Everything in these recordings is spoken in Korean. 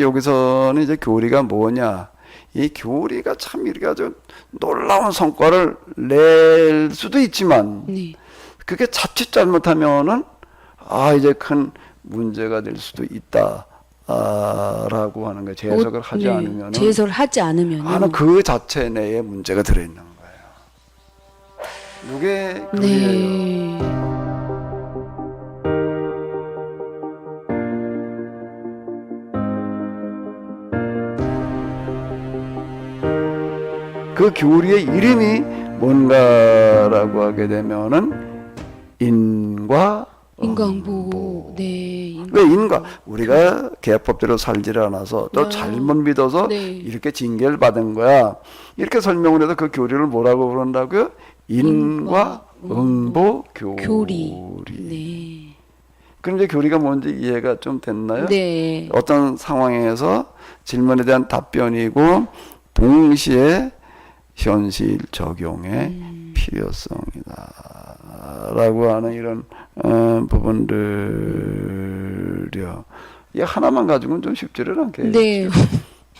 여기서는 이제 교리가 뭐냐? 이 교리가 참 이렇게 아주 놀라운 성과를 낼 수도 있지만 네. 그게 자칫 잘못하면은 이제 큰 문제가 될 수도 있다. 라고 하는 거예요. 재해석을 하지 네. 않으면은 재해석을 하지 않으면 그 자체 내에 문제가 들어있는 거예요. 이게 교리예요. 네. 그 교리의 이름이 뭔가라고 하게 되면은 인과응보. 네. 왜 우리가 계법대로 살지를 않아서 또 잘못 믿어서 네. 이렇게 징계를 받은 거야. 이렇게 설명을 해서 그 교리를 뭐라고 부른다고요? 인과응보 교리. 네. 그럼 이제 교리가 뭔지 이해가 좀 됐나요? 네. 어떤 상황에서 질문에 대한 답변이고 동시에 현실 적용의 필요성이다 라고 하는 이런 부분들이요. 이 하나만 가지고는 좀 쉽지를 않게. 네.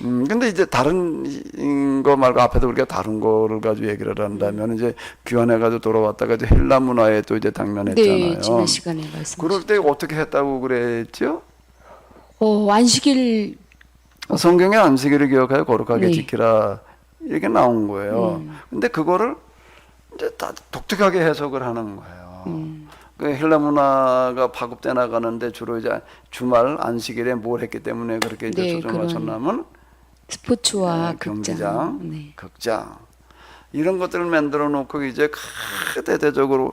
근데 이제 다른 거 말고 앞에도 우리가 다른 거를 가지고 얘기를 한다면 이제 귀환해가지고 돌아왔다가 이제 헬라 문화에 또 이제 당면했잖아요. 네. 지난 시간에 말씀. 그럴 때 어떻게 했다고 그랬죠? 안식일. 성경에 안식일을 기억하여 거룩하게 네. 지키라 이렇게 나온 거예요. 근데 그거를 이제 다 독특하게 해석을 하는 거예요. 그 헬라 문화가 파급돼 나가는데 주로 이제 주말 안식일에 뭘 했기 때문에 그렇게 이제 네, 초점을 맞췄냐면 스포츠와 경기장, 네. 극장 이런 것들을 만들어 놓고 이제 대대적으로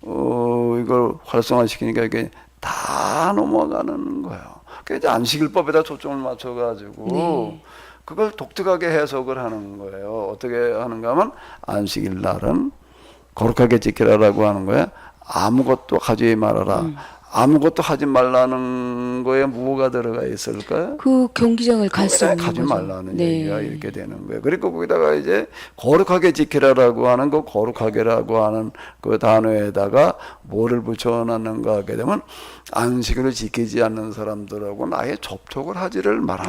이걸 활성화시키니까 이게 다 넘어가는 거예요. 그래서 이제 안식일법에다 초점을 맞춰가지고 네. 그걸 독특하게 해석을 하는 거예요. 어떻게 하는가 하면 안식일 날은 거룩하게 지키라라고 하는 거예요. 아무것도 하지 말아라. 아무것도 하지 말라는 거에 뭐가 들어가 있을까요? 그 경기장을 갈 수 없는 가지 거죠. 말라는 네. 얘기가 이렇게 되는 거예요. 그리고 거기다가 이제 거룩하게 지키라라고 하는 그 거룩하게라고 하는 그 단어에다가 뭐를 붙여놨는가 하게 되면 안식일을 지키지 않는 사람들하고는 아예 접촉을 하지를 마라.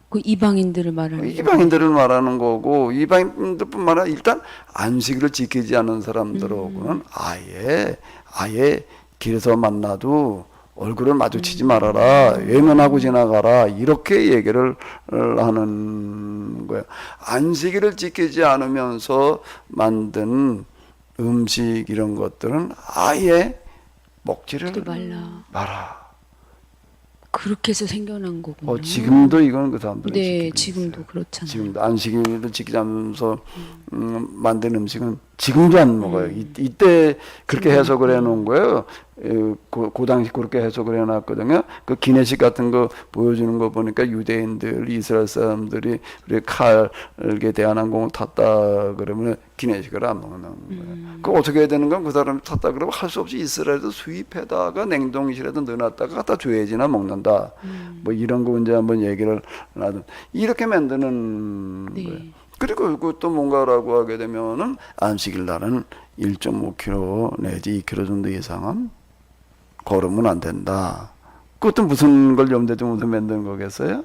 그 이방인들을 말하는 이방인들을 말하는 거고 이방인들뿐만 아니라 일단 안식일을 지키지 않는 사람들하고는 아예 길에서 만나도 얼굴을 마주치지 말아라. 외면하고 지나가라. 이렇게 얘기를 하는 거예요. 안식일을 지키지 않으면서 만든 음식 이런 것들은 아예 먹지를 마라. 그렇게 해서 생겨난 거군요. 지금도 이건 그 사람들이 네, 지키고 지금도 있어요. 그렇잖아요. 지금도 안식일을 지키지 않으면서 만든 음식은 지금도 안 먹어요. 이때 그렇게 해석을 해놓은 거예요. 그 당시 그렇게 해석을 해놨거든요. 그 기내식 같은 거 보여주는 거 보니까 유대인들, 이스라엘 사람들이 우리 칼게 대한항공을 탔다 그러면 기내식을 안 먹는 거예요. 그 어떻게 해야 되는 건 그 사람이 탔다 그러면 할 수 없이 이스라엘에도 수입해다가 냉동실에도 넣어놨다가 갖다 줘야지나 먹는다. 뭐 이런 거 이제 한번 얘기를 하든 이렇게 만드는 거예요. 그리고 이것도 뭔가라고 하게 되면은 안식일 날은 1.5km 내지 2km 정도 이상은 걸으면 안 된다. 그것도 무슨 걸 염두에 두면서 만든 거겠어요?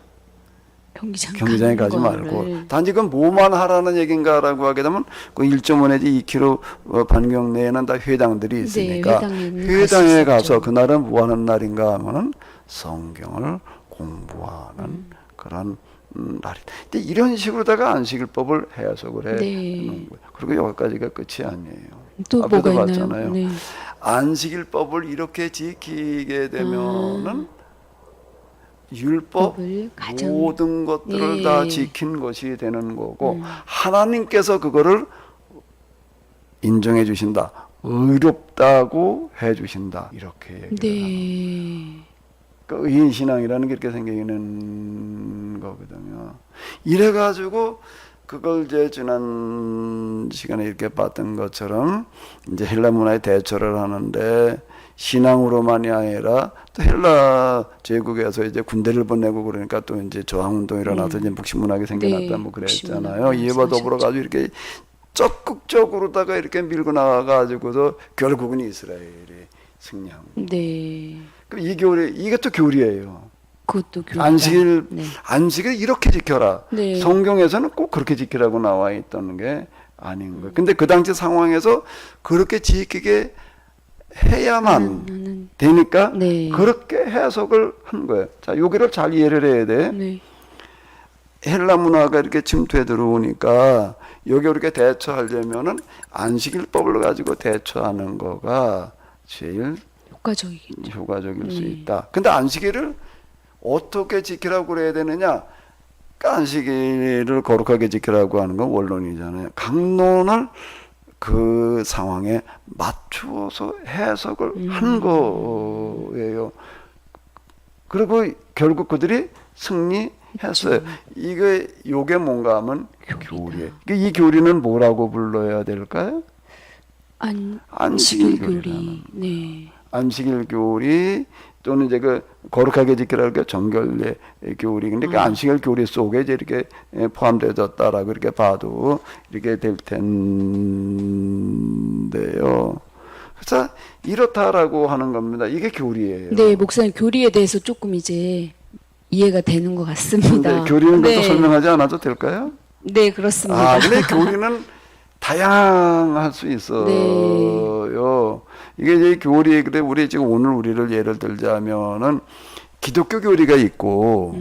경기장에 가지 말고 단지 그건 뭐만 하라는 얘기인가라고 하게 되면 그 1.5 내지 2km 반경 내에는 다 회당들이 있으니까 회당에 가서 그날은 뭐 하는 날인가 하면은 성경을 공부하는 그런 날이. 근데 이런 식으로다가 안식일법을 해석을 해 놓은 거예요. 그리고 여기까지가 끝이 아니에요. 또 앞에도 뭐가 봤잖아요. 있나요? 네. 안식일법을 이렇게 지키게 되면은 율법 모든 것들을 다 지킨 것이 되는 거고 하나님께서 그거를 인정해 주신다. 의롭다고 해 주신다. 이렇게 얘기를 하는 그 의인신앙이라는 게 이렇게 생기는 거거든요. 이래가지고 그걸 이제 지난 시간에 이렇게 봤던 것처럼 이제 헬라 문화에 대처를 하는데 신앙으로만이 아니라 또 헬라 제국에서 이제 군대를 보내고 그러니까 또 이제 저항운동이 일어나서 이제 묵신문학이 생겨났다 뭐 그랬잖아요. 이와 더불어 가지고 이렇게 적극적으로다가 이렇게 밀고 나가가지고서 결국은 이스라엘이 승리한 거예요. 네. 이 교리, 이게 또 교리예요. 그것도 교리다. 안식을 이렇게 지켜라. 네. 성경에서는 꼭 그렇게 지키라고 나와 있다는 게 아닌 거예요. 근데 그 당시 상황에서 그렇게 지키게 해야만 되니까 네. 그렇게 해석을 한 거예요. 자, 여기를 잘 이해를 해야 돼. 네. 헬라 문화가 이렇게 침투해 들어오니까 여기 이렇게 대처하려면은 안식일법을 가지고 대처하는 거가 제일 효과적이겠죠. 효과적일 수 있다. 근데 안식일을 어떻게 지키라고 그래야 되느냐? 그러니까 안식일을 거룩하게 지키라고 하는 건 원론이잖아요. 강론을 그 상황에 맞추어서 해석을 한 거예요. 그리고 결국 그들이 승리했어요. 요게 뭔가 하면 교리예요. 이 교리는 뭐라고 불러야 될까요? 안식일 교리. 네. 안식일 교리 또는 이제 그 거룩하게 지키라는 게 정결례 교리. 근데 그 안식일 교리 속에 이제 이렇게 포함되어졌다라고 이렇게 봐도 이렇게 될 텐데요. 그래서 이렇다라고 하는 겁니다. 이게 교리예요. 네, 목사님 교리에 대해서 조금 이제 이해가 되는 것 같습니다. 근데 교리는 네. 그것도 설명하지 않아도 될까요? 네, 그렇습니다. 근데 교리는 다양할 수 있어요. 네. 이게 이제 교리, 근데 우리 지금 오늘 우리를 예를 들자면은 기독교 교리가 있고,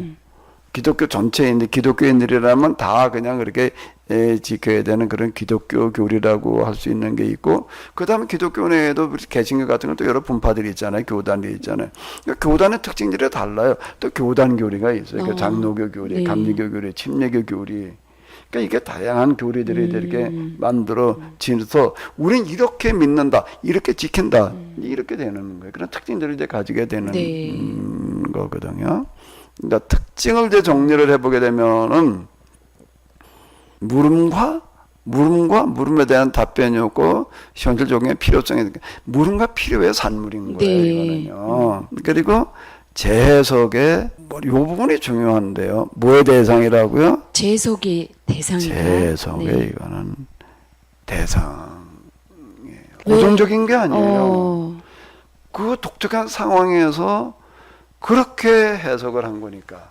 기독교 전체인데 기독교인들이라면 다 그냥 그렇게 지켜야 되는 그런 기독교 교리라고 할 수 있는 게 있고, 그 다음에 기독교 내에도 개신교 같은 것도 여러 분파들이 있잖아요. 교단이 있잖아요. 그러니까 교단의 특징들이 달라요. 또 교단 교리가 있어요. 그러니까 장로교 교리, 네. 감리교 교리, 침례교 교리. 그러니까 이게 다양한 교리들이 이렇게 만들어지면서 우린 이렇게 믿는다, 이렇게 지킨다, 이렇게 되는 거예요. 그런 특징들을 이제 가지게 되는 네. 거거든요. 그러니까 특징을 이제 정리를 해보게 되면은 물음에 대한 답변이었고 현실적인 필요성이 물음과 필요의 산물인 거예요. 네. 이거는요. 그리고 재해석의 이 부분이 중요한데요. 뭐의 대상이라고요? 재해석의 대상이다. 재해석의 네. 이거는 대상이에요. 고정적인 게 아니에요. 그 독특한 상황에서 그렇게 해석을 한 거니까.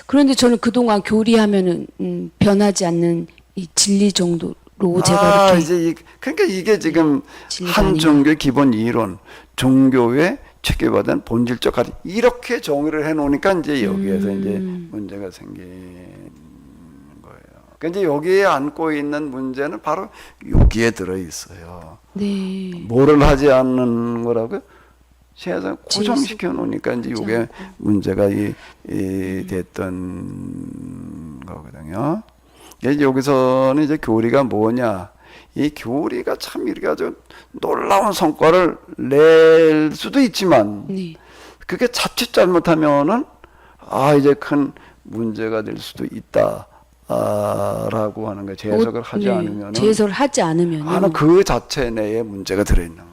그런데 저는 그동안 교리하면은 변하지 않는 이 진리 정도로 제가 이렇게 이제 그러니까 이게 지금 진리가 한 아니냐. 종교의 기본 이론, 종교의 체계화된 본질적 가치 이렇게 정의를 해놓으니까 이제 여기에서 이제 문제가 생긴 거예요. 그러니까 이제 여기에 안고 있는 문제는 바로 여기에 들어 있어요. 네. 뭐를 하지 않는 거라고요? 세상 고정시켜 놓으니까 이제 이게 문제가 됐던 거거든요. 이제 여기서는 이제 교리가 뭐냐? 이 교리가 참 이렇게 아주 놀라운 성과를 낼 수도 있지만, 네. 그게 자칫 잘못하면은 이제 큰 문제가 될 수도 있다. 라고 하는 거예요. 재해석을 하지 않으면 재해석을 하지 않으면 그 자체 내에 문제가 들어있는 거예요.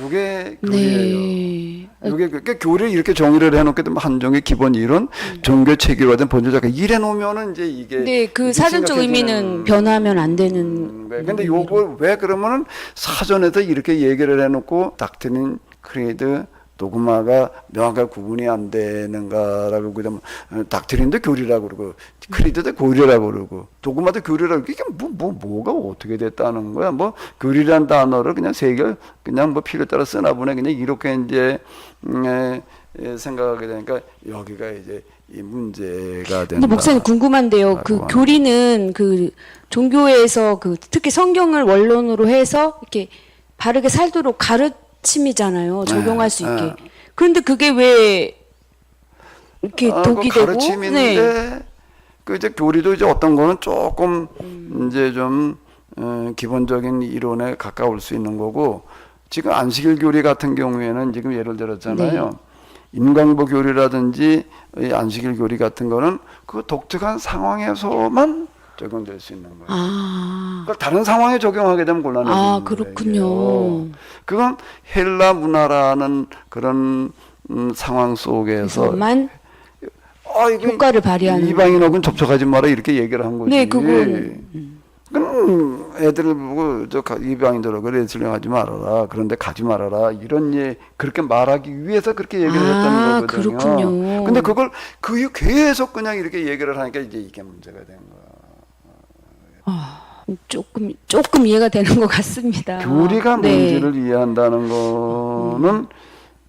이게 교리예요. 네. 이게 그러니까 교리를 이렇게 정의를 해놓게 되면 한 종의 기본 이론, 종교 체계화된 본질적 이래 놓으면은 이제 이게 네, 그 사전적 의미는 변하면 안 되는 거예요. 근데 요걸 왜 그러면은 사전에서 이렇게 얘기를 해놓고 닥트린 크리드 도그마가 명확하게 구분이 안 되는가라고 그러면 닥트린도 교리라고 그러고 크리드도 교리라고 그러고 도그마도 교리라고 이게 뭐가 어떻게 됐다는 거야? 뭐 교리란 단어를 그냥 세계 그냥 뭐 필요에 따라 쓰나 보네 그냥 이렇게 이제 생각하게 되니까 여기가 이제 이 문제가 된다. 근데 목사님 궁금한데요. 그 교리는 그 종교에서 그 특히 성경을 원론으로 해서 이렇게 바르게 살도록 가르침이잖아요. 적용할 수 있게. 그런데 그게 왜 이렇게 독이 그 되고? 가르침인데 그 이제 교리도 이제 어떤 거는 조금 이제 좀 기본적인 이론에 가까울 수 있는 거고 지금 안식일 교리 같은 경우에는 지금 예를 들었잖아요. 네. 인광보 교리라든지 이 안식일 교리 같은 거는 그 독특한 상황에서만 적용될 수 있는 거예요. 그러니까 다른 상황에 적용하게 되면 곤란해지는 그렇군요. 거예요. 그건 헬라 문화라는 그런 상황 속에서만 효과를 발휘하는 이방인하고는 접촉하지 마라 이렇게 얘기를 한 거지. 네, 그건 그건 애들을 보고 이방인들하고 레슬링 하지 말아라. 그런데 가지 말아라. 이런 그렇게 말하기 위해서 그렇게 얘기를 했다는 거거든요. 그렇군요. 근데 그걸 계속 그냥 이렇게 얘기를 하니까 이제 이게 문제가 된 거야. 조금 이해가 되는 것 같습니다. 교리가 네. 뭔지를 이해한다는 거는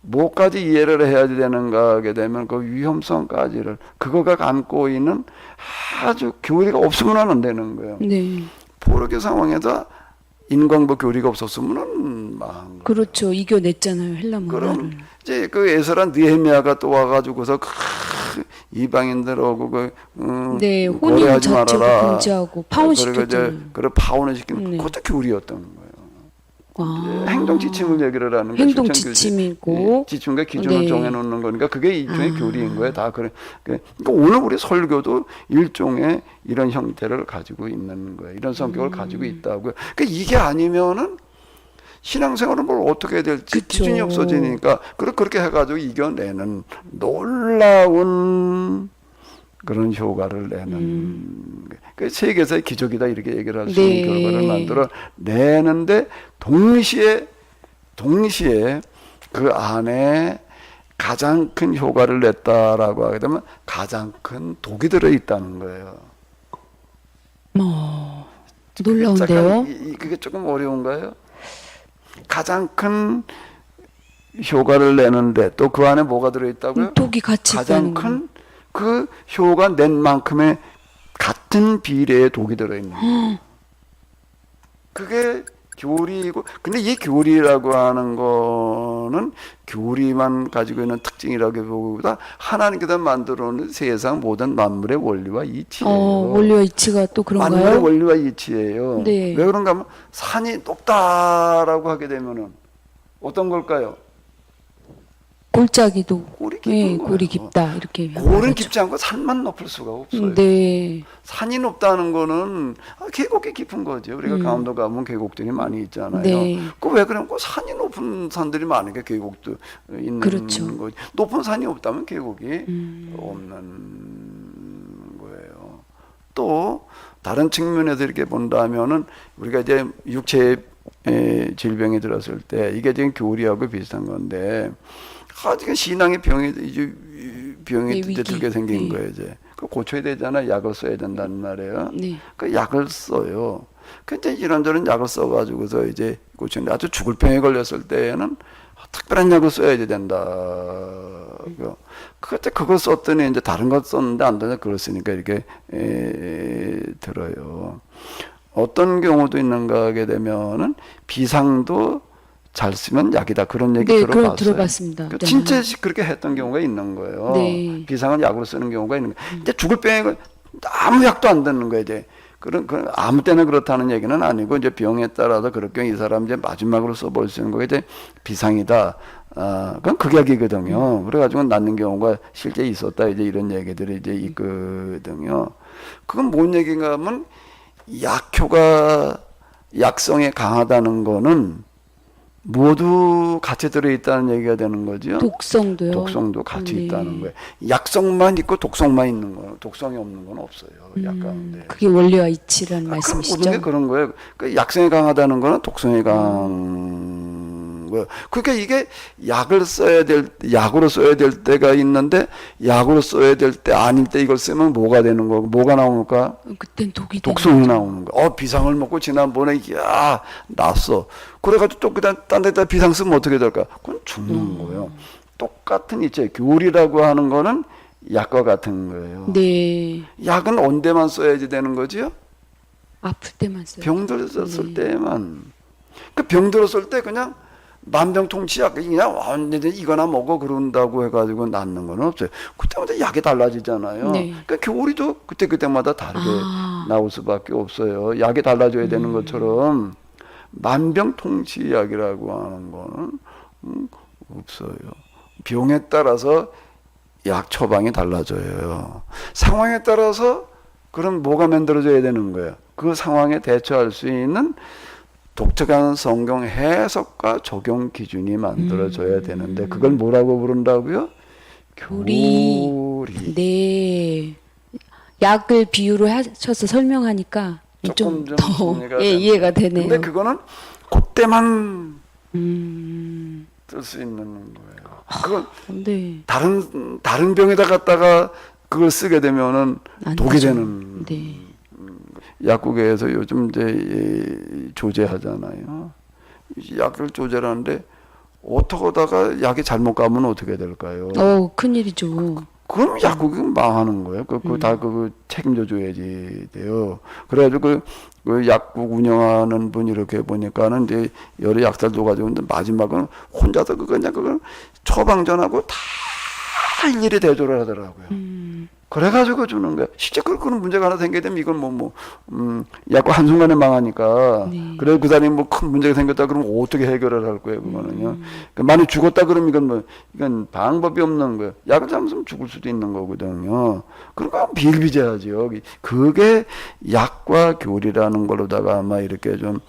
뭐까지 이해를 해야 되는가 하게 되면 그 위험성까지를 그거가 안고 있는 아주 교리가 없으면 안 되는 거예요. 네. 포로교 상황에서 인광보 교리가 없었으면은 망한 거예요. 그렇죠. 이겨냈잖아요. 헬라 문화를. 그럼 이제 그 에스라 느헤미야가 또 와가지고서 이방인들하고 네, 혼인 거래하지 자체도 말아라. 금지하고 파혼시켰잖아요. 그래 파혼을 시키는 네. 그것도 교리였던 거예요. 아. 행동 지침을 얘기를 하는 행동 실천 교리. 지침이고. 지침과 기준을 네. 정해놓는 거니까 그게 일종의 교리인 거예요. 다 그래. 그러니까 오늘 우리 설교도 일종의 이런 형태를 가지고 있는 거예요. 이런 성격을 가지고 있다고요. 그러니까 이게 아니면은 신앙생활을 뭘 어떻게 해야 될지 그쵸. 기준이 없어지니까 그렇게 해가지고 이겨내는 놀라운 그런 효과를 내는 그 세계에서의 기적이다 이렇게 얘기를 할 수 있는 네. 결과를 만들어 내는데 동시에 그 안에 가장 큰 효과를 냈다라고 하게 되면 가장 큰 독이 들어 있다는 거예요. 놀라운데요. 잠깐 그게 조금 어려운가요? 가장 큰 효과를 내는데 또 그 안에 뭐가 들어 있다고요? 독이 같이 가장 있다는 거. 큰 그 효가 낸 만큼의 같은 비례의 독이 들어 있는 거예요. 그게 교리이고 근데 이 교리라고 하는 거는 교리만 가지고 있는 특징이라기보다 하나님께서 만들어 놓은 세상 모든 만물의 원리와 이치예요. 원리와 이치가 또 만물의 그런가요? 원리와 이치예요. 네. 왜 그런가 하면 산이 높다라고 하게 되면은 어떤 걸까요? 골짜기도 골이 깊은 네, 거예요. 골이 깊다 이렇게 골은 말하죠. 깊지 않고 산만 높을 수가 없어요. 네. 산이 높다는 거는 계곡이 깊은 거죠. 우리가 강원도 가면 계곡들이 많이 있잖아요. 네. 그 왜 그러면 산이 높은 산들이 많으니까 계곡도 있는 그렇죠. 거지. 높은 산이 없다면 계곡이 없는 거예요. 또 다른 측면에서 이렇게 본다면은 우리가 이제 육체의 질병이 들었을 때 이게 지금 교리하고 비슷한 건데 지금 신앙의 병이 네, 위기. 들게 생긴 네. 거예요. 이제 그 고쳐야 되잖아. 약을 써야 된다는 말이에요. 네. 그 약을 써요. 그 이제 이런저런 약을 써가지고서 이제 고치는데 아주 죽을 병에 걸렸을 때에는 특별한 약을 써야 된다. 그때 그걸 썼더니 이제 다른 것 썼는데 안 되냐 그랬으니까 이렇게 들어요. 어떤 경우도 있는가 하게 되면은 비상도 잘 쓰면 약이다 그런 얘기 네, 들어봤어요. 들어봤습니다. 그 네. 진짜 그렇게 했던 경우가 있는 거예요. 네. 비상은 약으로 쓰는 경우가 있는 거예요. 이제 죽을 병에 아무 약도 안 되는 거예요. 이제 그런 아무 때나 그렇다는 얘기는 아니고 이제 병에 따라서 그럴 경우 이 사람 이제 마지막으로 써볼 수 있는 거가 이제 비상이다. 그건 극약이거든요. 그래가지고 낫는 경우가 실제 있었다. 이제 이런 얘기들이 이제 있거든요. 그건 뭔 얘기인가 하면 약효가 약성에 강하다는 거는 모두 같이 들어있다는 얘기가 되는 거죠. 독성도요. 독성도 같이 네. 있다는 거예요. 약성만 있고 독성만 있는 거, 독성이 없는 건 없어요. 약 가운데. 그게 원리와 이치라는 그럼 말씀이시죠? 모든 게 그런 거예요. 그 약성이 강하다는 거는 독성이 강한 거예요. 그러니까 이게 약으로 써야 될 때가 있는데 약으로 써야 될 때 아닐 때 이걸 쓰면 뭐가 되는 거고 뭐가 나오니까 그땐 독이 독성이 나오는 거. 비상을 먹고 지난번에 났어. 그래가지고 또 딴 데다 비상 쓰면 어떻게 될까? 그건 죽는 거예요. 똑같은 이제 교리라고 하는 거는 약과 같은 거예요. 네. 약은 언제만 써야지 되는 거지요? 아플 때만 써요. 병 들었을 때만. 그 병 들었을 때 그냥 만병통치약 그냥 완전히 이거나 먹어 그런다고 해가지고 낫는 건 없어요. 그때마다 약이 달라지잖아요. 네. 그러니까 교리도 그때마다 다르게 나올 수밖에 없어요. 약이 달라져야 되는 것처럼 만병통치약이라고 하는 거는 없어요. 병에 따라서 약 처방이 달라져요. 상황에 따라서 그럼 뭐가 만들어져야 되는 거예요. 그 상황에 대처할 수 있는 독특한 성경 해석과 적용 기준이 만들어져야 되는데 그걸 뭐라고 부른다고요? 교리. 네. 약을 비유로 하셔서 설명하니까 조금 좀 더 이해가 예, 되네. 이해가 되네요. 근데 그거는 그때만 음, 쓸 수 있는 거예요. 그건 네, 다른 병에다 갖다가 그걸 쓰게 되면은 안 독이 되죠. 되는. 네. 약국에서 요즘 이제 이 조제하잖아요. 이 약을 조제하는데 어떻게 하다가 약이 잘못 가면 어떻게 될까요? 큰일이죠. 그럼 약국이 망하는 거예요. 그 책임져 줘야지 돼요. 그래가지고 그 약국 운영하는 분 이렇게 보니까는 이제 여러 약사도 가지고 있는데 마지막은 혼자서 그걸 처방전하고 다 일일이 대조를 하더라고요. 그래가지고 주는 거야. 실제 그런 문제가 하나 생기게 되면 이건 약국 한순간에 망하니까. 네. 그래 그 사람이 뭐 큰 문제가 생겼다 그러면 어떻게 해결을 할 거예요, 그거는요. 그러니까 만약 죽었다 그러면 이건 방법이 없는 거예요. 약을 잘못하면 죽을 수도 있는 거거든요. 그러니까 비일비재하죠. 그게 약과 교리라는 걸로다가 아마 이렇게 좀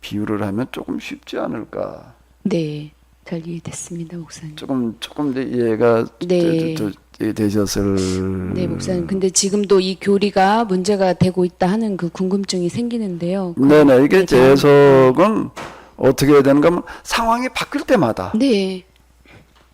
비유를 하면 조금 쉽지 않을까. 네, 잘 이해됐습니다, 목사님. 조금 더 이해가 네. 되셨을. 네, 목사님. 근데 지금도 이 교리가 문제가 되고 있다 하는 그 궁금증이 생기는데요. 네네. 이게 거기에 대한- 재해석은 어떻게 해야 되는가 하면 상황이 바뀔 때마다 네,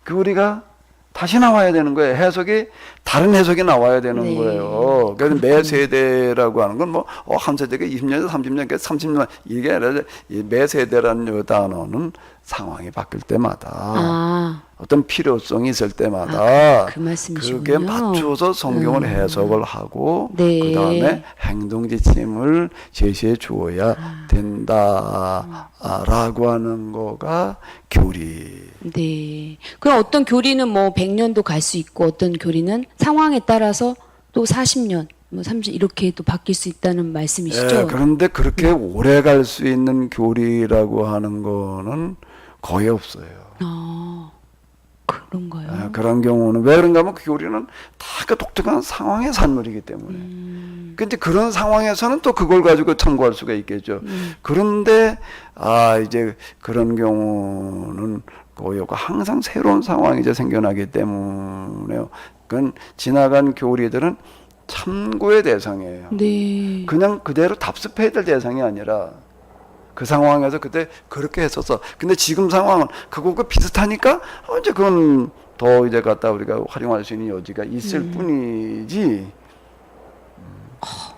교리가 다시 나와야 되는 거예요. 해석이 다른 해석이 나와야 되는 네. 거예요. 그래서 매 세대라고 하는 건 한 세대가 20년에서 30년, 30년 이게 아니라 매 세대라는 요 단어는 상황이 바뀔 때마다 아, 어떤 필요성이 있을 때마다 그 말씀이시군요. 그게 맞춰서 성경을 해석을 하고 네. 그 다음에 행동 지침을 제시해 주어야 된다라고 하는 거가 교리. 네. 그럼 어떤 교리는 뭐 100년도 갈 수 있고 어떤 교리는 상황에 따라서 또 40년, 뭐 30 이렇게 또 바뀔 수 있다는 말씀이시죠? 예, 그런데 그렇게 오래 갈 수 있는 교리라고 하는 거는 거의 없어요. 아, 그런가요? 예, 그런 경우는 왜 그런가 하면 그 교리는 다 그 독특한 상황의 산물이기 때문에. 근데 그런 상황에서는 또 그걸 가지고 참고할 수가 있겠죠. 그런데 이제 그런 경우는 거의 없고 항상 새로운 상황이 이제 생겨나기 때문에요. 그건 지나간 교리들은 참고의 대상이에요. 네. 그냥 그대로 답습해야 될 대상이 아니라 그 상황에서 그때 그렇게 했었어. 근데 지금 상황은 그거가 비슷하니까 이제 그건 더 이제 갖다 우리가 활용할 수 있는 여지가 있을 뿐이지.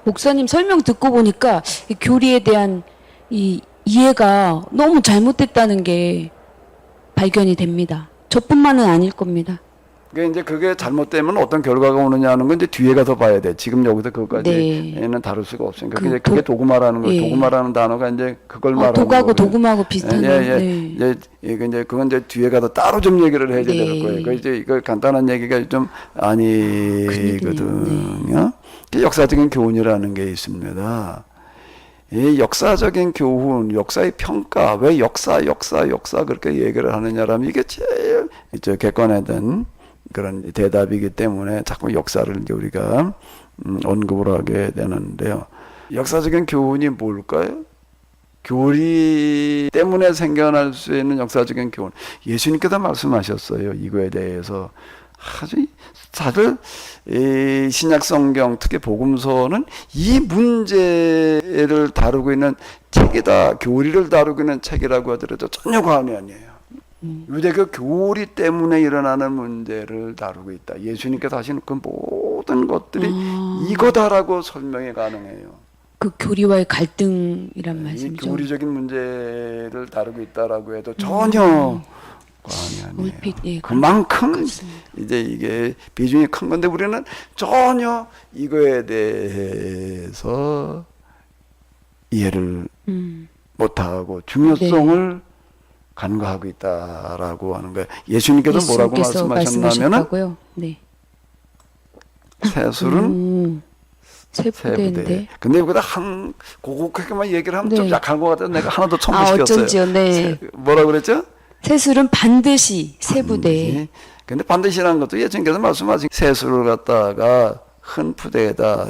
목사님 설명 듣고 보니까 이 교리에 대한 이 이해가 너무 잘못됐다는 게 발견이 됩니다. 저뿐만은 아닐 겁니다. 그게 이제 그게 잘못되면 어떤 결과가 오느냐는 건 이제 뒤에 가서 봐야 돼. 지금 여기서 그것까지는 다룰 수가 없으니까. 그게 도구마라는 거. 예. 도구마라는 단어가 이제 그걸 말하는 독하고 거거든요. 도구마하고 비슷한 네. 그건 이제 뒤에 가서 따로 좀 얘기를 해야 될 네. 거예요. 그 이제 이거 간단한 얘기가 좀 아니거든요. 역사적인 교훈이라는 게 있습니다. 이 역사적인 교훈, 역사의 평가, 왜 역사 그렇게 얘기를 하느냐라면 이게 제일 객관화된 그런 대답이기 때문에 자꾸 역사를 이제 우리가 언급을 하게 되는데요. 역사적인 교훈이 뭘까요? 교리 때문에 생겨날 수 있는 역사적인 교훈. 예수님께서 말씀하셨어요. 이거에 대해서. 아주 다들 이 신약 성경, 특히 복음서는 이 문제를 다루고 있는 책이다. 교리를 다루고 있는 책이라고 하더라도 전혀 과언이 아니에요. 유대교 교리 때문에 일어나는 문제를 다루고 있다. 예수님께서 하시는 그 모든 것들이 이거다라고 설명이 가능해요. 그 교리와의 갈등이란 이 말씀이죠. 교리적인 문제를 다루고 있다라고 해도 전혀 과언이 아니에요. 얼핏, 예, 그만큼 그렇습니다. 이제 이게 비중이 큰 건데 우리는 전혀 이거에 대해서 이해를 못하고 중요성을 간과하고 있다라고 하는 거예요. 예수님께서 뭐라고 말씀하셨냐면은 말씀하셨다고요? 네. 세술은 세부대인데. 근데 여기다 그렇게만 얘기를 하면 좀 네. 약한 것 같아서 내가 하나 더 첨부시켰어요. 어쩐지요. 네. 뭐라 그랬죠? 세술은 반드시 세부대. 근데 반드시라는 것도 예수님께서 말씀하신 세술을 갖다가 큰 푸대에다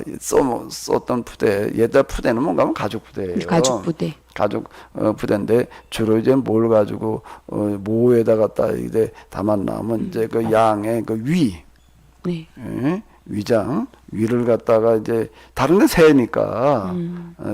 썼던 푸대. 옛날 푸대는 뭔가 하면 가죽 푸대예요. 가죽 부대. 가죽 부대인데 주로 이제 뭘 가지고 모에다 갖다 이제 담았나면 이제 그 양의 그 위. 네. 예? 위장 위를 갖다가 이제 다른 데 새니까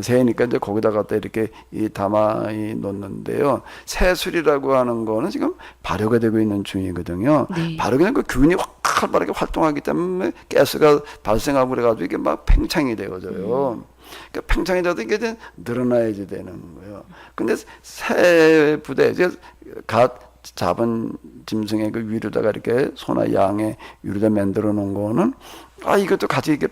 새니까 이제 거기다 갖다 이렇게 이 담아 놓는데요. 새술이라고 하는 거는 지금 발효가 되고 있는 중이거든요. 네. 발효가 그 균이 활발하게 활동하기 때문에 가스가 발생하고 그래가지고 이게 막 팽창이 되어져요. 그러니까 팽창이 돼도 이게 이제 늘어나야지 되는 거예요. 근데 새 부대 이제 갓 잡은 짐승의 그 위로다가 이렇게 소나 양의 위로다 만들어 놓은 거는 이것도 같이 이렇게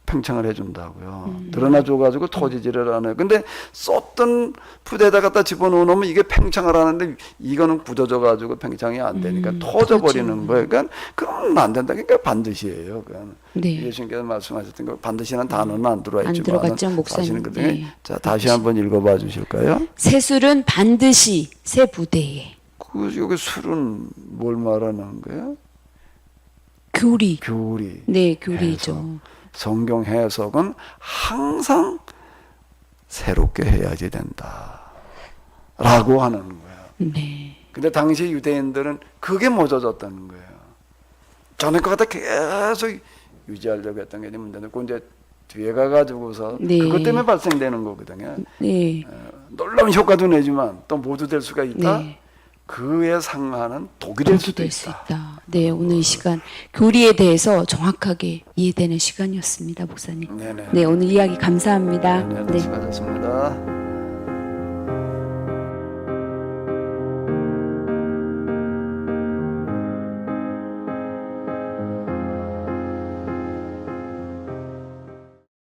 팽창을 해준다고요. 늘어나줘가지고 터지지를 않아요. 근데 썼던 부대에다 갖다 집어넣으면 이게 팽창을 하는데 이거는 굳어져가지고 팽창이 안 되니까 터져버리는 거예요. 그러니까 그러면 안 된다. 그러니까 반드시예요. 그러니까 네. 예수님께서 말씀하셨던 거 반드시는 단어는 안 들어와 안 있지만 들어갔죠, 목사님. 사실은 그중에 네. 자 다시 한번 읽어봐 주실까요? 새술은 반드시 새 부대에. 여기 술은 뭘 말하는 거예요? 교리. 교리. 네, 교리죠. 해석. 성경 해석은 항상 새롭게 해야지 된다. 라고 하는 거예요. 네. 근데 당시 유대인들은 그게 멎어졌다는 거예요. 전에 것 같아 계속 유지하려고 했던 게 문제인데, 그 이제 뒤에 가가지고서 네. 그것 때문에 발생되는 거거든요. 네. 놀라운 효과도 내지만 또 모두 될 수가 있다. 네. 그에 상하는 독이 될 수도 될 수 있다. 있다. 네, 오늘 이 시간 교리에 대해서 정확하게 이해되는 시간이었습니다, 목사님. 네네. 네, 오늘 이야기 감사합니다. 네, 네. 수고하셨습니다.